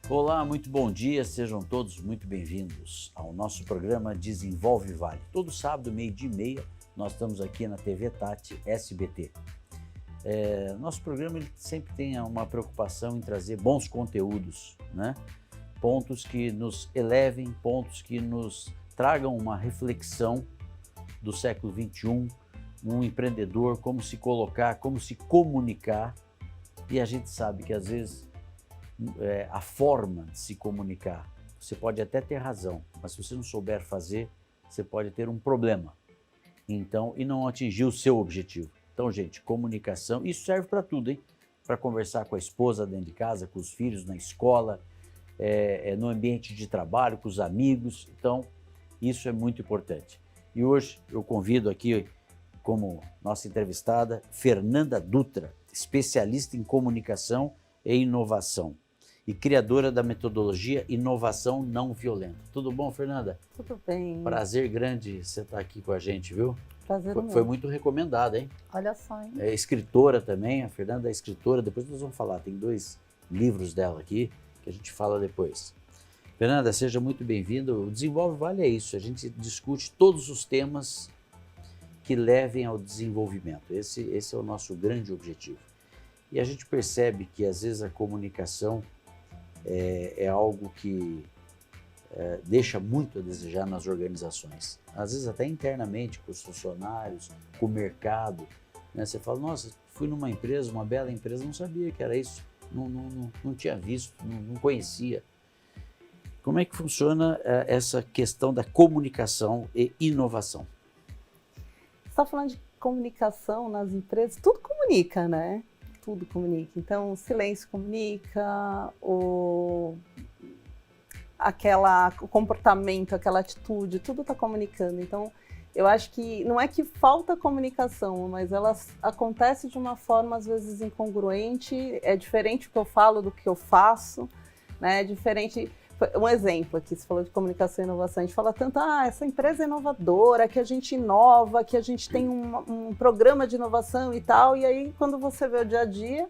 Olá, muito bom dia, sejam todos muito bem-vindos ao nosso programa Desenvolve Vale. Todo sábado, meio-dia e meia, nós estamos aqui na TV Tati SBT. Nosso programa ele sempre tem uma preocupação em trazer bons conteúdos, né? Pontos que nos elevem, pontos que nos tragam uma reflexão do século XXI, um empreendedor, como se colocar, como se comunicar. E a gente sabe que às vezes a forma de se comunicar, você pode até ter razão, mas se você não souber fazer, você pode ter um problema. Então, e não atingir o seu objetivo. Então, gente, comunicação, isso serve para tudo, hein? Para conversar com a esposa dentro de casa, com os filhos na escola, no ambiente de trabalho, com os amigos. Então, isso é muito importante. E hoje eu convido aqui, como nossa entrevistada, Fernanda Dutra, especialista em comunicação e inovação e criadora da metodologia Inovação Não Violenta. Tudo bom, Fernanda? Tudo bem. Prazer grande você estar aqui com a gente, viu? Prazer Foi muito recomendada, hein? Olha só, hein? É escritora também, a Fernanda é escritora, depois nós vamos falar, tem 2 livros dela aqui, que a gente fala depois. Fernanda, seja muito bem-vinda. O Desenvolve Vale é isso, a gente discute todos os temas que levem ao desenvolvimento. Esse é o nosso grande objetivo. E a gente percebe que às vezes a comunicação é algo que deixa muito a desejar nas organizações. Às vezes até internamente, com os funcionários, com o mercado. Né? Você fala, nossa, fui numa empresa, uma bela empresa, não sabia que era isso, não tinha visto, não conhecia. Como é que funciona essa questão da comunicação e inovação? Você está falando de comunicação nas empresas, tudo comunica, né? Tudo comunica. Então, o silêncio comunica, o comportamento, aquela atitude, tudo está comunicando. Então, eu acho que não é que falta comunicação, mas ela acontece de uma forma, às vezes, incongruente, é diferente o que eu falo do que eu faço, né? É diferente. Um exemplo aqui, você falou de comunicação e inovação, a gente fala tanto, essa empresa é inovadora, que a gente inova, que a gente tem um programa de inovação e tal, e aí quando você vê o dia a dia,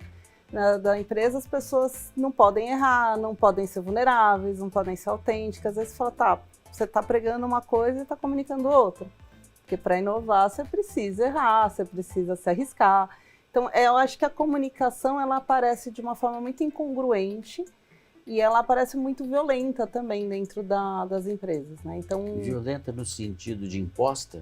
né, da empresa, as pessoas não podem errar, não podem ser vulneráveis, não podem ser autênticas, às vezes você fala, você está pregando uma coisa e está comunicando outra, porque para inovar você precisa errar, você precisa se arriscar. Então eu acho que a comunicação ela aparece de uma forma muito incongruente, e ela parece muito violenta também dentro das empresas, né? Então, violenta no sentido de imposta?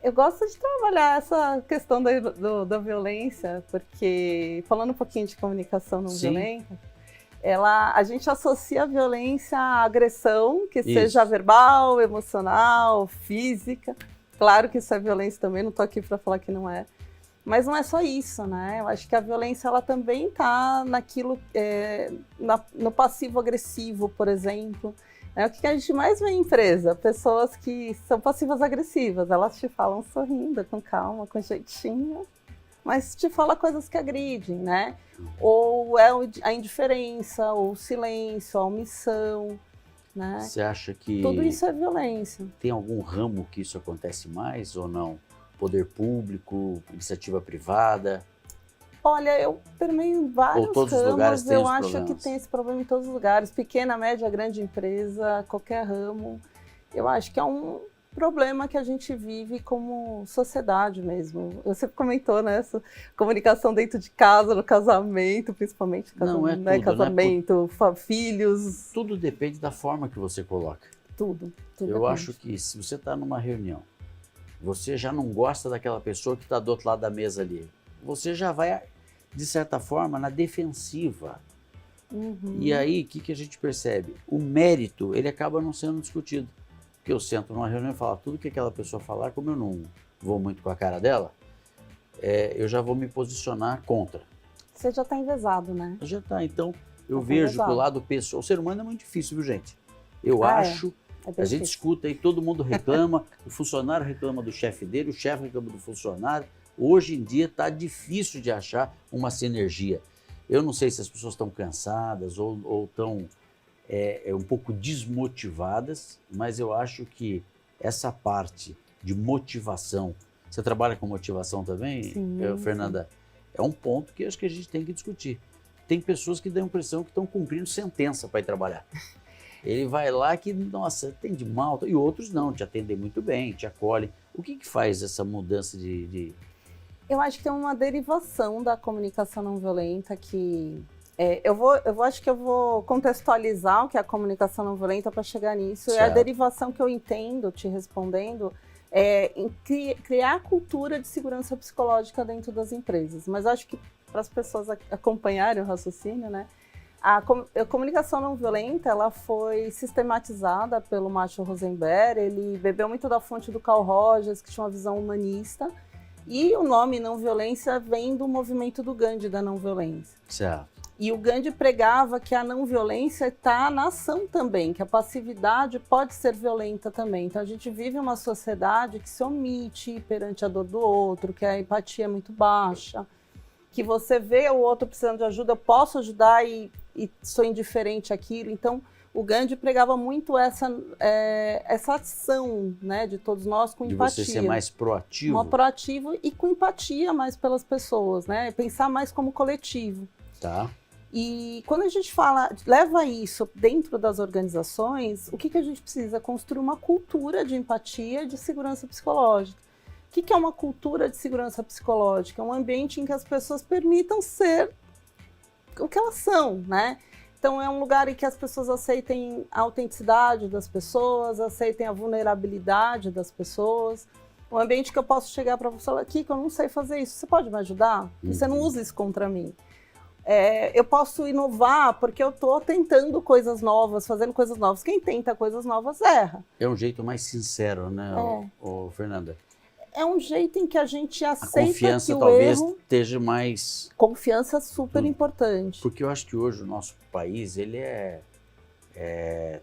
Eu gosto de trabalhar essa questão da violência, porque, falando um pouquinho de comunicação não violenta, a gente associa a violência à agressão, que seja verbal, emocional, física. Claro que isso é violência também, não estou aqui para falar que não é. Mas não é só isso, né? Eu acho que a violência ela também está naquilo, no passivo-agressivo, por exemplo. O que a gente mais vê em empresa? Pessoas que são passivas-agressivas. Elas te falam sorrindo, com calma, com jeitinho, mas te falam coisas que agridem, né? Ou é a indiferença, ou o silêncio, a omissão, né? Você acha que tudo isso é violência? Tem algum ramo que isso acontece mais ou não? Poder público, iniciativa privada? Olha, eu permeio em vários todos os lugares ramos, têm eu os acho problemas? que tem esse problema em todos os lugares, pequena, média, grande empresa, qualquer ramo. Eu acho que é um problema que a gente vive como sociedade mesmo. Você comentou, né, essa comunicação dentro de casa, no casamento, principalmente, Não, é tudo, casamento, filhos. Tudo depende da forma que você coloca. Tudo Eu depende. acho que se você está numa reunião, você já não gosta daquela pessoa que está do outro lado da mesa ali. Você já vai, de certa forma, na defensiva. E aí, o que a gente percebe? O mérito, ele acaba não sendo discutido. Porque eu sento numa reunião e falo tudo que aquela pessoa falar, como eu não vou muito com a cara dela, eu já vou me posicionar contra. Você já está envezado, né? Já está. Então, eu vejo que o lado pessoal... O ser humano é muito difícil, viu, gente? Eu acho... A gente escuta aí, todo mundo reclama, o funcionário reclama do chefe dele, o chefe reclama do funcionário. Hoje em dia está difícil de achar uma sinergia. Eu não sei se as pessoas estão cansadas ou estão um pouco desmotivadas, mas eu acho que essa parte de motivação, você trabalha com motivação também, Sim, Fernanda? É um ponto que acho que a gente tem que discutir. tem pessoas que dão a impressão que estão cumprindo sentença para ir trabalhar. Ele vai lá que, nossa, atende mal, e outros não, te atendem muito bem, te acolhem. O que faz essa mudança de... Eu acho que tem uma derivação da comunicação não violenta que... acho que eu vou contextualizar o que é a comunicação não violenta para chegar nisso. Certo. É a derivação que eu entendo, te respondendo, em criar cultura de segurança psicológica dentro das empresas. Mas acho que para as pessoas acompanharem o raciocínio, né? A comunicação não violenta, ela foi sistematizada pelo Marshall Rosenberg. Ele bebeu muito da fonte do Carl Rogers, que tinha uma visão humanista. E o nome não violência vem do movimento do Gandhi, da não violência. Certo. E o Gandhi pregava que a não violência está na ação também, que a passividade pode ser violenta também. Então a gente vive uma sociedade que se omite perante a dor do outro, que a empatia é muito baixa, que você vê o outro precisando de ajuda, eu posso ajudar e sou indiferente àquilo. Então o Gandhi pregava muito essa ação, né, de todos nós com empatia. De você ser mais proativo. Proativo e com empatia mais pelas pessoas, né? Pensar mais como coletivo. Tá. E quando a gente leva isso dentro das organizações, o que a gente precisa? Construir uma cultura de empatia e de segurança psicológica. O que é uma cultura de segurança psicológica? É um ambiente em que as pessoas permitam ser o que elas são, né? Então é um lugar em que as pessoas aceitem a autenticidade das pessoas, aceitem a vulnerabilidade das pessoas. Um ambiente que eu posso chegar para você e falar, Kiko, eu não sei fazer isso, você pode me ajudar? Você não usa isso contra mim. Eu posso inovar porque eu estou tentando coisas novas, fazendo coisas novas. Quem tenta coisas novas erra. É um jeito mais sincero, né, Fernanda? É um jeito em que a gente aceita a confiança que o talvez erro... esteja mais... Confiança super importante. Porque eu acho que hoje o nosso país, ele é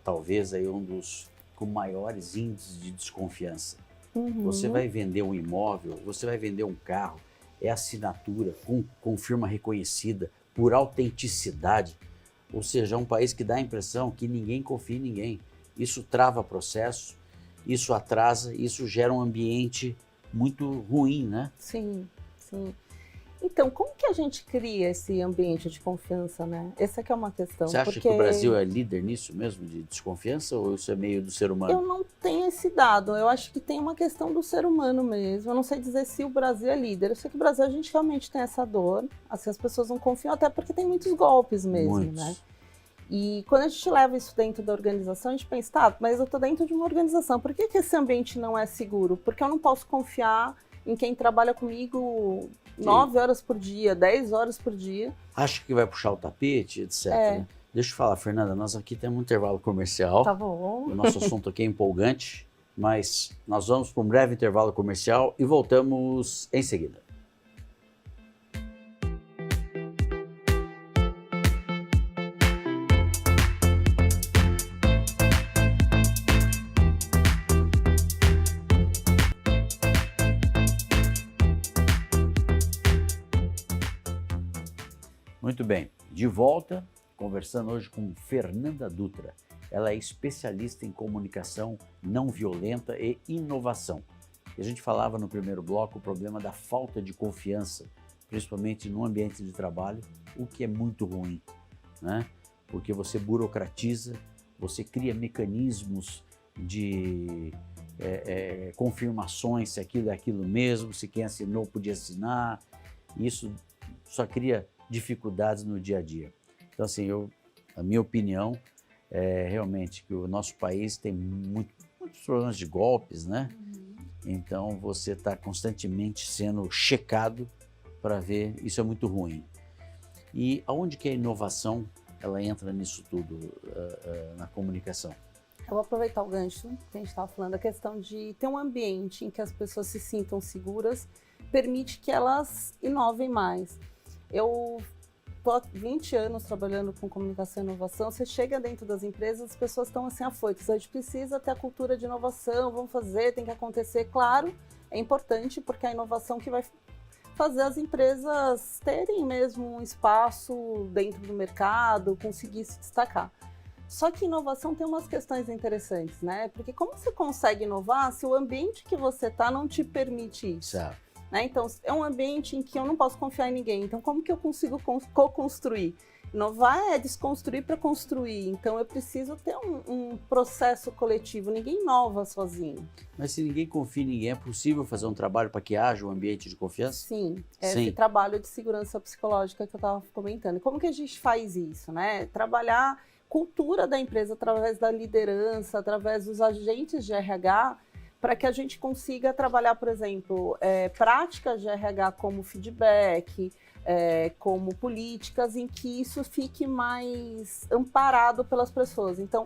talvez aí um dos com maiores índices de desconfiança. Uhum. Você vai vender um imóvel, você vai vender um carro, é assinatura com firma reconhecida, por autenticidade. Ou seja, é um país que dá a impressão que ninguém confia em ninguém. Isso trava processo, isso atrasa, isso gera um ambiente muito ruim, né? Sim, sim. Então, como que a gente cria esse ambiente de confiança, né? Essa é que é uma questão. Você acha que o Brasil é líder nisso mesmo, de desconfiança, ou isso é meio do ser humano? Eu não tenho esse dado, eu acho que tem uma questão do ser humano mesmo. Eu não sei dizer se o Brasil é líder. Eu sei que o Brasil, a gente realmente tem essa dor, assim, as pessoas não confiam, até porque tem muitos golpes mesmo, né? E quando a gente leva isso dentro da organização, a gente pensa, tá, mas eu tô dentro de uma organização, por que esse ambiente não é seguro? Porque eu não posso confiar em quem trabalha comigo 9 horas por dia, 10 horas por dia. Acha que vai puxar o tapete, etc. Né? Deixa eu falar, Fernanda, nós aqui temos um intervalo comercial. Tá bom. O nosso assunto aqui é empolgante, mas nós vamos para um breve intervalo comercial e voltamos em seguida. Muito bem, de volta, conversando hoje com Fernanda Dutra. Ela é especialista em comunicação não violenta e inovação. E a gente falava no primeiro bloco o problema da falta de confiança, principalmente no ambiente de trabalho, o que é muito ruim, né? Porque você burocratiza, você cria mecanismos de confirmações se aquilo é aquilo mesmo, se quem assinou podia assinar. Isso só cria dificuldades no dia a dia. Então, assim, a minha opinião é realmente que o nosso país tem muitos problemas de golpes, né? Então, você está constantemente sendo checado para ver, isso é muito ruim. E aonde que a inovação, ela entra nisso tudo, na comunicação? Eu vou aproveitar o gancho que a gente estava falando, a questão de ter um ambiente em que as pessoas se sintam seguras, permite que elas inovem mais. Eu estou há 20 anos trabalhando com comunicação e inovação. Você chega dentro das empresas, as pessoas estão assim afoitas. A gente precisa ter a cultura de inovação, vamos fazer, tem que acontecer. Claro, é importante porque é a inovação que vai fazer as empresas terem mesmo um espaço dentro do mercado, conseguir se destacar. Só que inovação tem umas questões interessantes, né? Porque como você consegue inovar se o ambiente que você está não te permite isso? Certo. Então, é um ambiente em que eu não posso confiar em ninguém. Então, como que eu consigo co-construir? Inovar é desconstruir para construir. Então, eu preciso ter um processo coletivo. Ninguém inova sozinho. Mas se ninguém confia em ninguém, é possível fazer um trabalho para que haja um ambiente de confiança? Sim, esse trabalho de segurança psicológica que eu estava comentando. Como que a gente faz isso, né? Trabalhar cultura da empresa através da liderança, através dos agentes de RH, para que a gente consiga trabalhar, por exemplo, práticas de RH como feedback, como políticas em que isso fique mais amparado pelas pessoas. Então,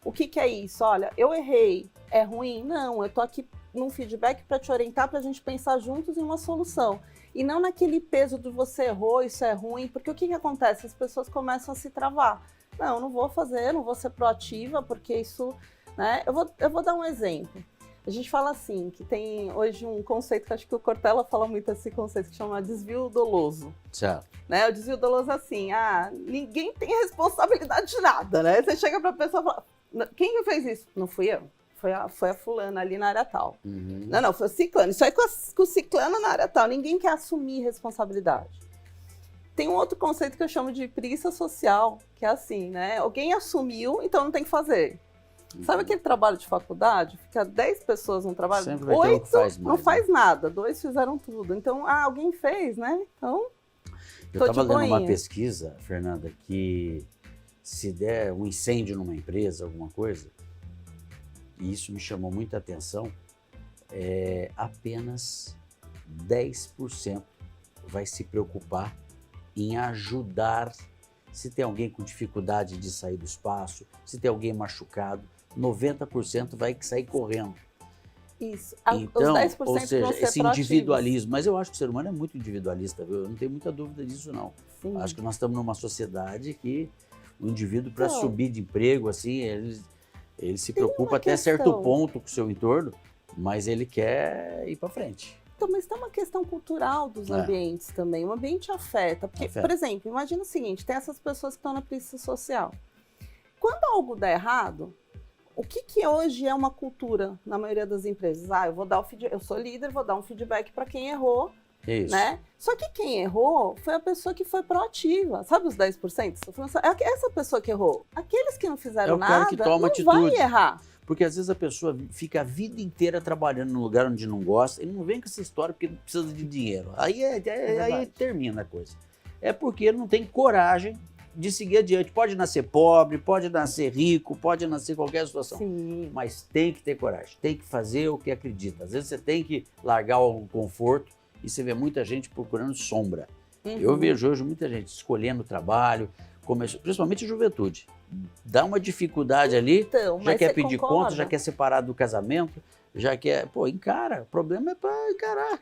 o que é isso? Olha, eu errei, é ruim? Não, eu estou aqui num feedback para te orientar, para a gente pensar juntos em uma solução. E não naquele peso de você errou, isso é ruim, porque o que acontece? As pessoas começam a se travar. Não, não vou fazer, não vou ser proativa, porque isso... né? Eu vou dar um exemplo. A gente fala assim, que tem hoje um conceito, que acho que o Cortella fala muito esse conceito, que chama desvio doloso. Certo. Né? O desvio doloso é assim, ninguém tem responsabilidade de nada, né? Você chega para a pessoa e fala, quem que fez isso? Não fui eu. Foi a fulana ali na área tal. Uhum. Não, foi o ciclano. Isso aí com o ciclano na área tal. Ninguém quer assumir responsabilidade. Tem um outro conceito que eu chamo de preguiça social, que é assim, né? Alguém assumiu, então não tem que fazer. Sabe aquele trabalho de faculdade? Fica 10 pessoas no trabalho, 8 não faz nada, 2 fizeram tudo. Então, alguém fez, né? Então, eu estava lendo uma pesquisa, Fernanda, que se der um incêndio numa empresa, alguma coisa, e isso me chamou muita atenção, apenas 10% vai se preocupar em ajudar, se tem alguém com dificuldade de sair do espaço, se tem alguém machucado, 90% vai sair correndo. Isso. Então, os 10% ou seja, esse proativos. individualismo, mas eu acho que o ser humano é muito individualista, viu? Eu não tenho muita dúvida disso, não. Sim. Acho que nós estamos numa sociedade que o indivíduo, para subir de emprego, assim, ele se preocupa até certo ponto com o seu entorno, mas ele quer ir para frente. Então, mas tem uma questão cultural dos ambientes também. O ambiente afeta. Porque, por exemplo, imagina o seguinte, tem essas pessoas que estão na preguiça social. Quando algo dá errado, o que hoje é uma cultura na maioria das empresas? Eu vou dar eu sou líder, vou dar um feedback para quem errou. Isso. Né? Só que quem errou foi a pessoa que foi proativa. Sabe os 10%? É essa pessoa que errou. Aqueles que não fizeram nada, que toma não atitude. Vai errar. Porque às vezes a pessoa fica a vida inteira trabalhando num lugar onde não gosta e não vem com essa história porque precisa de dinheiro. Aí termina a coisa. É porque não tem coragem de seguir adiante. Pode nascer pobre, pode nascer rico, pode nascer qualquer situação. Sim. Mas tem que ter coragem, tem que fazer o que acredita. Às vezes você tem que largar o conforto e você vê muita gente procurando sombra. Uhum. Eu vejo hoje muita gente escolhendo trabalho, principalmente a juventude. Dá uma dificuldade ali, já quer pedir conta, já quer separar do casamento, já quer... encara. O problema é para encarar.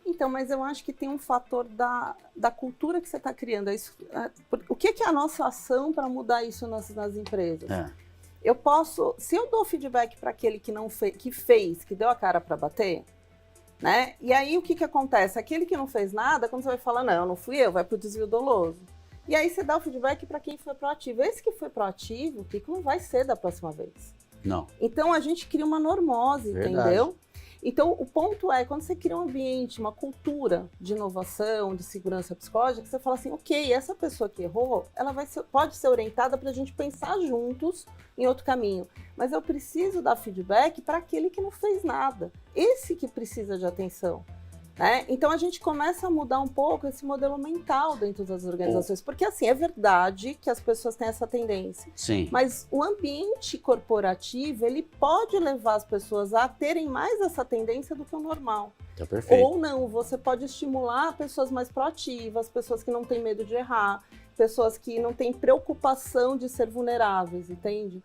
Então, mas eu acho que tem um fator da cultura que você está criando. O que é a nossa ação para mudar isso nas empresas? Eu posso... Se eu dou feedback para aquele que deu a cara para bater, né? E aí o que acontece? Aquele que não fez nada, quando você vai falar, não fui eu, vai para o desvio doloso. E aí você dá o feedback para quem foi proativo. Esse que foi proativo, o que não vai ser da próxima vez? Não. Então a gente cria uma normose, entendeu? Então o ponto é, quando você cria um ambiente, uma cultura de inovação, de segurança psicológica, você fala assim, ok, essa pessoa que errou, ela pode ser orientada para a gente pensar juntos em outro caminho. Mas eu preciso dar feedback para aquele que não fez nada. Esse que precisa de atenção. Então a gente começa a mudar um pouco esse modelo mental dentro das organizações, porque assim, é verdade que as pessoas têm essa tendência, sim, mas o ambiente corporativo, ele pode levar as pessoas a terem mais essa tendência do que o normal. Tá perfeito. Ou não, você pode estimular pessoas mais proativas, pessoas que não têm medo de errar, pessoas que não têm preocupação de ser vulneráveis, entende?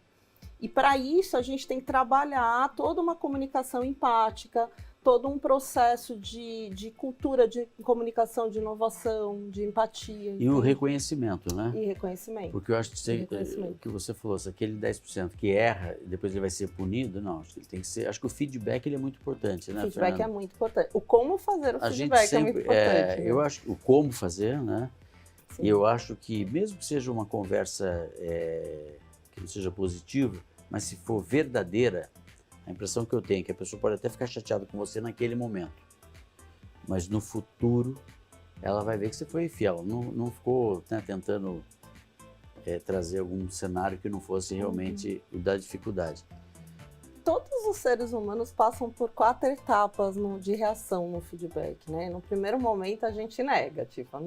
E para isso a gente tem que trabalhar toda uma comunicação empática, todo um processo de cultura de comunicação, de inovação, de empatia. E o reconhecimento, né? E reconhecimento. Porque eu acho que você falou, se aquele 10% que erra, depois ele vai ser punido, não, ele tem que ser... Acho que o feedback ele é muito importante, né, O feedback Fernanda? é muito importante. O como fazer o feedback é muito importante. Né? Eu acho o como fazer, né? Sim. E eu acho que mesmo que seja uma conversa que não seja positiva, mas se for verdadeira, a impressão que eu tenho é que a pessoa pode até ficar chateada com você naquele momento, mas no futuro ela vai ver que você foi fiel, não ficou, né, tentando trazer algum cenário que não fosse realmente o da dificuldade. Todos os seres humanos passam por 4 etapas de reação no feedback, né? No primeiro momento a gente nega, tipo,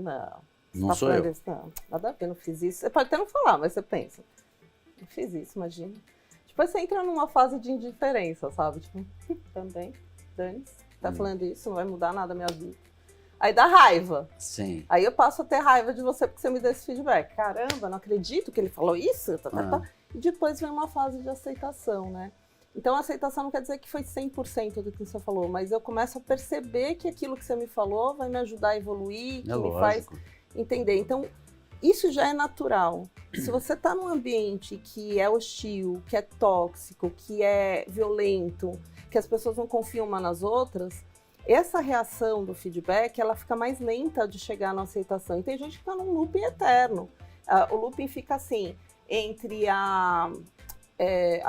Não sou eu. Isso? Não, nada a ver, não fiz isso. Você pode até não falar, mas você pensa, não fiz isso, imagina. Depois você entra numa fase de indiferença, sabe? Tipo, também, dane-se, tá falando isso, não vai mudar nada na minha vida. Aí dá raiva. Sim. Aí eu passo a ter raiva de você porque você me deu esse feedback. Caramba, não acredito que ele falou isso. E depois vem uma fase de aceitação, né? Então, a aceitação não quer dizer que foi 100% do que você falou, mas eu começo a perceber que aquilo que você me falou vai me ajudar a evoluir, que me faz entender. Então, isso já é natural. Se você está num ambiente que é hostil, que é tóxico, que é violento, que as pessoas não confiam umas nas outras, essa reação do feedback, ela fica mais lenta de chegar na aceitação. E tem gente que fica num looping eterno. O looping fica assim, entre a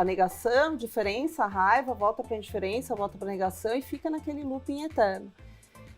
negação, diferença, a raiva, volta para a indiferença, volta para a negação e fica naquele looping eterno.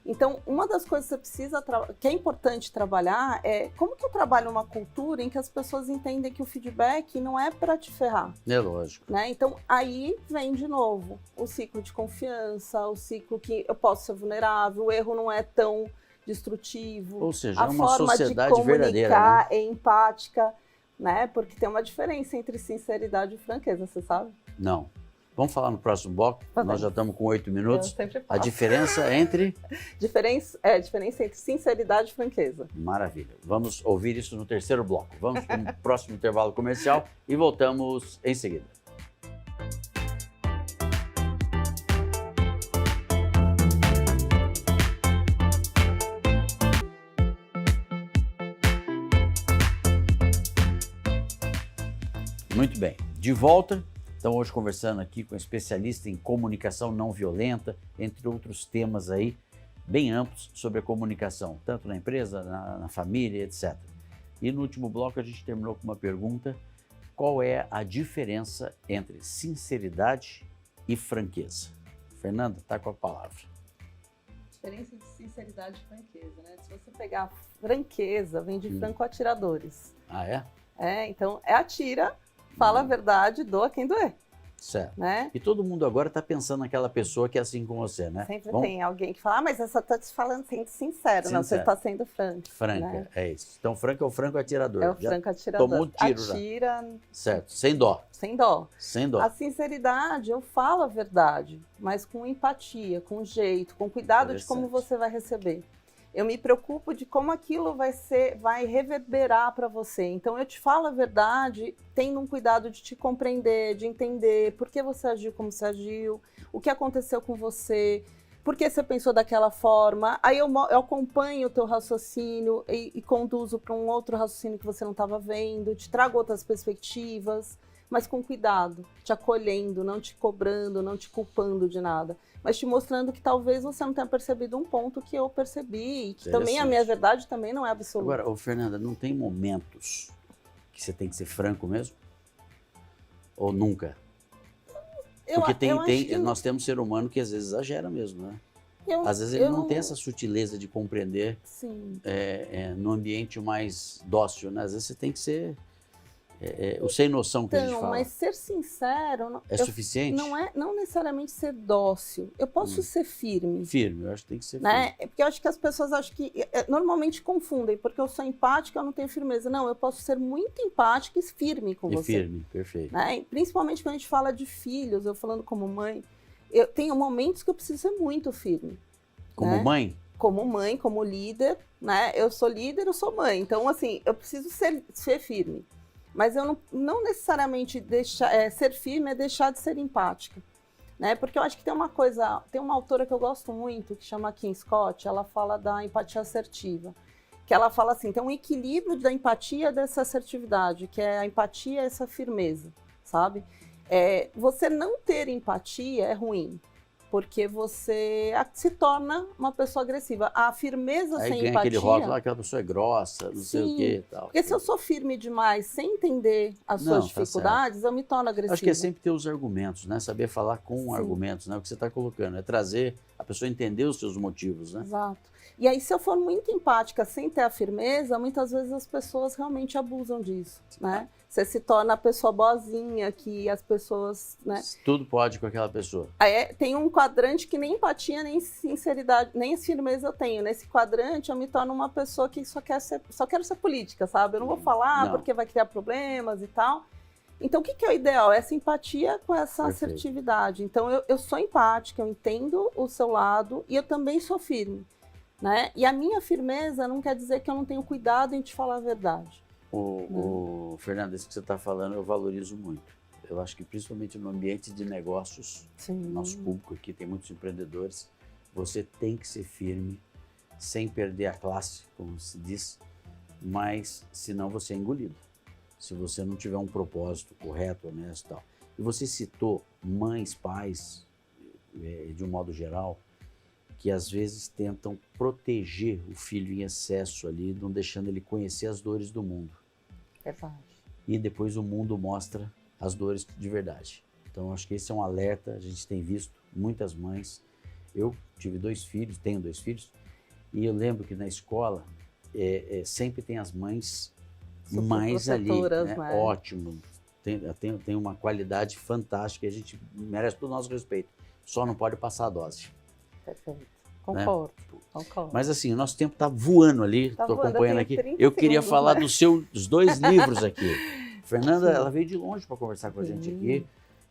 Então, uma das coisas que você precisa, que é importante trabalhar é como que eu trabalho uma cultura em que as pessoas entendem que o feedback não é para te ferrar. É lógico. Né? Então, aí vem de novo o ciclo de confiança, o ciclo que eu posso ser vulnerável, o erro não é tão destrutivo. Ou seja, a é uma forma sociedade de verdadeira, comunicar né? é empática. Né? Porque tem uma diferença entre sinceridade e franqueza, você sabe? Não. Vamos falar no próximo bloco? Nós já estamos com 8 minutos. Eu sempre falo. A diferença entre... Diferença entre sinceridade e franqueza. Maravilha. Vamos ouvir isso no terceiro bloco. Vamos para o próximo intervalo comercial e voltamos em seguida. Muito bem, de volta. Então hoje conversando aqui com um especialista em comunicação não violenta, entre outros temas aí bem amplos sobre a comunicação, tanto na empresa, na família, etc. E no último bloco a gente terminou com uma pergunta: qual é a diferença entre sinceridade e franqueza? Fernanda, está com a palavra. Diferença de sinceridade e franqueza, né? Se você pegar franqueza, vem de franco-atiradores. Ah, é? Então atira, fala a verdade, doa quem doer. Certo. Né? E todo mundo agora está pensando naquela pessoa que é assim com você, né? Sempre tem alguém que fala, mas essa está te falando sendo sincero. Não, você está sendo franco. Franca, né? é isso. Então, franco é o franco atirador. É o franco atirador. Tomou tiro Atira. Já. Certo, sem dó. Sem dó. Sem dó. A sinceridade, eu falo a verdade, mas com empatia, com jeito, com cuidado de como você vai receber. Eu me preocupo de como aquilo vai reverberar para você. Então, eu te falo a verdade, tendo um cuidado de te compreender, de entender por que você agiu como você agiu, o que aconteceu com você, por que você pensou daquela forma. Aí eu acompanho o teu raciocínio e conduzo para um outro raciocínio que você não estava vendo, te trago outras perspectivas, mas com cuidado, te acolhendo, não te cobrando, não te culpando de nada, mas te mostrando que talvez você não tenha percebido um ponto que eu percebi, e que também a minha verdade também não é absoluta. Agora, Fernanda, não tem momentos que você tem que ser franco mesmo? Ou nunca? Porque nós temos ser humano que às vezes exagera mesmo, né? Às vezes ele não tem essa sutileza de compreender no ambiente mais dócil, né? Às vezes você tem que ser... o sem noção que a gente fala. Mas ser sincero... É suficiente? Não necessariamente ser dócil. Eu posso ser firme. Firme, eu acho que tem que ser né? firme. Porque eu acho que as pessoas normalmente confundem, porque eu sou empática, eu não tenho firmeza. Não, eu posso ser muito empática e firme com você. Firme, perfeito. Né? Principalmente quando a gente fala de filhos, eu falando como mãe, eu tenho momentos que eu preciso ser muito firme. Como né? mãe? Como mãe, como líder, né? Eu sou líder, eu sou mãe. Então, assim, eu preciso ser firme. Mas eu não necessariamente ser firme é deixar de ser empática, né? Porque eu acho que tem uma autora que eu gosto muito, que chama Kim Scott, ela fala da empatia assertiva, que ela fala assim, tem um equilíbrio da empatia e dessa assertividade, que é a empatia e essa firmeza, sabe? Você não ter empatia é ruim, porque você se torna uma pessoa agressiva. A firmeza Aí sem ganha empatia... aquele rótulo, aquela pessoa é grossa, não sei o quê e tal. Porque se eu sou firme demais, sem entender as suas dificuldades, eu me torno agressiva. Acho que é sempre ter os argumentos, né? Saber falar com argumentos, né? O que você está colocando, é trazer a pessoa entender os seus motivos, né? Exato. E aí, se eu for muito empática, sem ter a firmeza, muitas vezes as pessoas realmente abusam disso, né? Você se torna a pessoa boazinha, que as pessoas, né? Tudo pode com aquela pessoa. Aí, tem um quadrante que nem empatia, nem sinceridade, nem firmeza eu tenho. Nesse quadrante, eu me torno uma pessoa que só quero ser política, sabe? Eu não vou falar porque vai criar problemas e tal. Então, o que é o ideal? Essa empatia com essa assertividade. Então, eu sou empática, eu entendo o seu lado e eu também sou firme, né? E a minha firmeza não quer dizer que eu não tenho cuidado em te falar a verdade. Fernanda, isso que você está falando eu valorizo muito. Eu acho que principalmente no ambiente de negócios, nosso público aqui tem muitos empreendedores, você tem que ser firme, sem perder a classe, como se diz, mas senão você é engolido. Se você não tiver um propósito correto, honesto e tal. E você citou mães, pais, de um modo geral, que às vezes tentam proteger o filho em excesso ali, não deixando ele conhecer as dores do mundo. Verdade. E depois o mundo mostra as dores de verdade. Então acho que esse é um alerta, a gente tem visto muitas mães. Eu tive 2 filhos, tenho 2 filhos, e eu lembro que na escola sempre tem as mães mais ali, né? Ótimo, tem uma qualidade fantástica e a gente merece todo o nosso respeito. Só não pode passar a dose. Perfeito. Concordo. Mas assim, o nosso tempo está voando ali, estou acompanhando aqui. Eu queria falar dos 2 livros aqui. Fernanda, ela veio de longe para conversar com a gente aqui.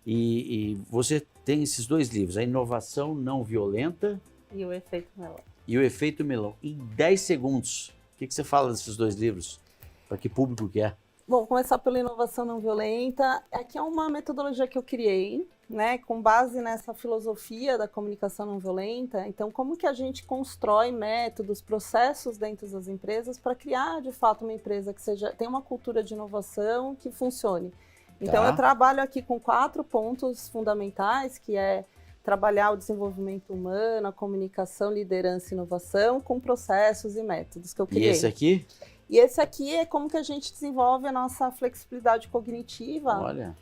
E você tem esses 2 livros, A Inovação Não Violenta e O Efeito Melão. E O Efeito Melão. Em 10 segundos, o que você fala desses 2 livros? Para que público que é? Bom, começar pela inovação não violenta. Aqui é uma metodologia que eu criei, né, com base nessa filosofia da comunicação não violenta. Então, como que a gente constrói métodos, processos dentro das empresas para criar, de fato, uma empresa que tenha uma cultura de inovação que funcione. Então, eu trabalho aqui com 4 pontos fundamentais, que é trabalhar o desenvolvimento humano, a comunicação, liderança e inovação, com processos e métodos que eu criei. E esse aqui? E esse aqui é como que a gente desenvolve a nossa flexibilidade cognitiva. Olha,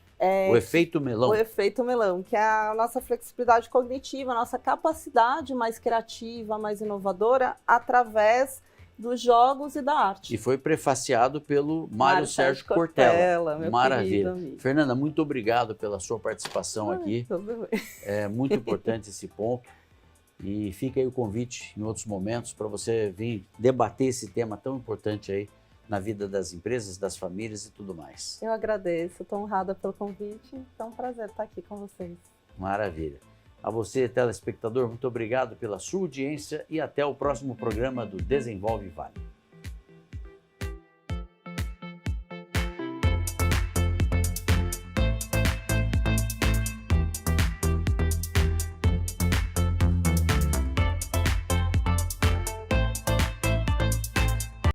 o efeito melão. O efeito melão, que é a nossa flexibilidade cognitiva, a nossa capacidade mais criativa, mais inovadora, através dos jogos e da arte. E foi prefaciado pelo Mário Sérgio Cortella. Meu Maravilha. Querido Fernanda, muito obrigado pela sua participação aqui. Tudo bem. É muito importante esse ponto. E fica aí o convite em outros momentos para você vir debater esse tema tão importante aí na vida das empresas, das famílias e tudo mais. Eu agradeço, estou honrada pelo convite. É um prazer estar aqui com vocês. Maravilha. A você, telespectador, muito obrigado pela sua audiência e até o próximo programa do Desenvolve Vale.